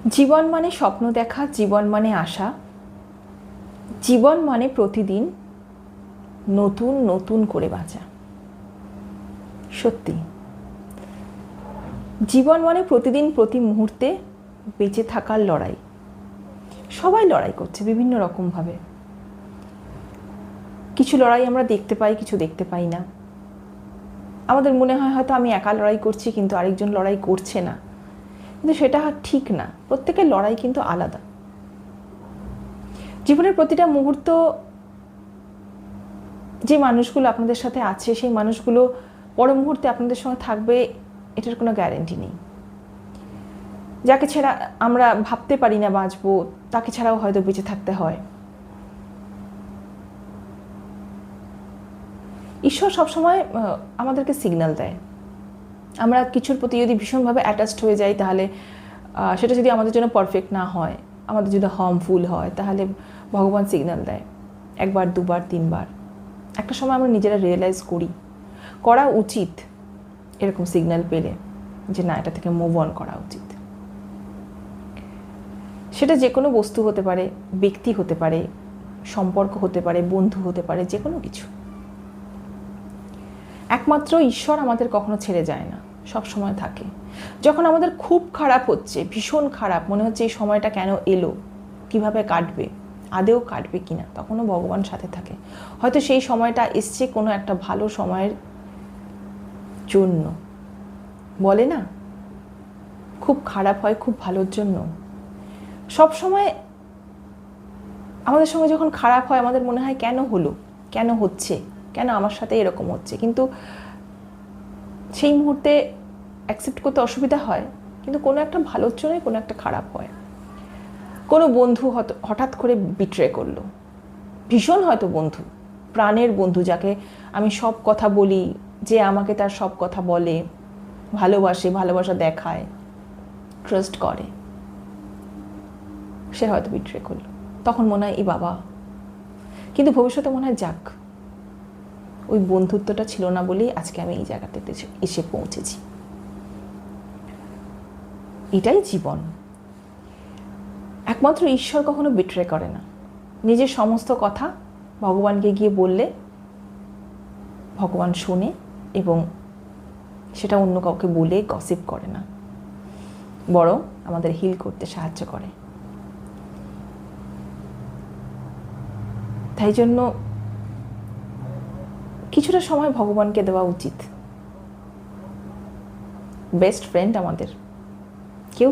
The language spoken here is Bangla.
জীবন মানে স্বপ্ন দেখা, জীবন মানে আশা, জীবন মানে প্রতিদিন নতুন নতুন করে বাঁচা। সত্যি জীবন মানে প্রতিদিন প্রতি মুহূর্তে বেঁচে থাকার লড়াই। সবাই লড়াই করছে বিভিন্ন রকমভাবে। কিছু লড়াই আমরা দেখতে পাই, কিছু দেখতে পাই না। আমাদের মনে হয় হয়তো আমি একা লড়াই করছি, কিন্তু আরেকজন লড়াই করছে না, কিন্তু সেটা ঠিক না। প্রত্যেকের লড়াই কিন্তু আলাদা। জীবনের প্রতিটা মুহূর্ত যে মানুষগুলো আপনাদের সাথে আছে, সেই মানুষগুলো পর মুহূর্তে আপনাদের সঙ্গে থাকবে, এটার কোনো গ্যারেন্টি নেই। যাকে ছাড়া আমরা ভাবতে পারি না বাঁচবো, তাকে ছাড়াও হয়তো বেঁচে থাকতে হয়। ঈশ্বর সবসময় আমাদেরকে সিগন্যাল দেয়। আমরা কিছুর প্রতি যদি ভীষণভাবে অ্যাটাচড হয়ে যাই, তাহলে সেটা যদি আমাদের জন্য পারফেক্ট না হয়, আমাদের যদি হার্মফুল হয়, তাহলে ভগবান সিগন্যাল দেয় একবার, দুবার, তিনবার। একটা সময় আমরা নিজেরা রিয়েলাইজ করা উচিত এরকম সিগন্যাল পেলে, যে না, এটা থেকে মুভ অন করা উচিত। সেটা যে কোনো বস্তু হতে পারে, ব্যক্তি হতে পারে, সম্পর্ক হতে পারে, বন্ধু হতে পারে, যে কোনো কিছু। একমাত্র ঈশ্বর আমাদের কখনো ছেড়ে যায় না, সব সময় থাকে। যখন আমাদের খুব খারাপ হচ্ছে, ভীষণ খারাপ মনে হচ্ছে এই সময়টা কেন এলো, কিভাবে কাটবে, আদেও কাটবে কিনা, তখনও ভগবান সাথে থাকে। হয়তো সেই সময়টা এসছে কোনো একটা ভালো সময়ের জন্য। বলে না, খুব খারাপ হয় খুব ভালোর জন্য। সব সময় আমাদের সঙ্গে যখন খারাপ হয়, আমাদের মনে হয় কেন হলো, কেন হচ্ছে, কেন আমার সাথে এরকম হচ্ছে। কিন্তু সেই মুহূর্তে অ্যাকসেপ্ট করতে অসুবিধা হয়, কিন্তু কোনো একটা ভালোর জন্যই কোনো একটা খারাপ হয়। কোনো বন্ধু হঠাৎ করে বিট্রে করলো, ভীষণ হয়তো বন্ধু, প্রাণের বন্ধু, যাকে আমি সব কথা বলি, যে আমাকে তার সব কথা বলে, ভালোবাসে, ভালোবাসা দেখায়, ট্রাস্ট করে, সে হয়তো বিট্রে করলো। তখন মনে হয় এই বাবা, কিন্তু ভবিষ্যতে মনে হয় যাক, ওই বন্ধুত্বটা ছিল না বলেই আজকে আমি এই জায়গাটাতে এসে পৌঁছেছি। এটাই জীবন। একমাত্র ঈশ্বর কখনো বিট্রে করে না। নিজের সমস্ত কথা ভগবানকে গিয়ে বললে ভগবান শোনে, এবং সেটা অন্য কাউকে বলে গসিপ করে না, বরং আমাদের হিল করতে সাহায্য করে। তাই জন্য কিছুটা সময় ভগবানকে দেওয়া উচিত। বেস্ট ফ্রেন্ড আমাদের কেউ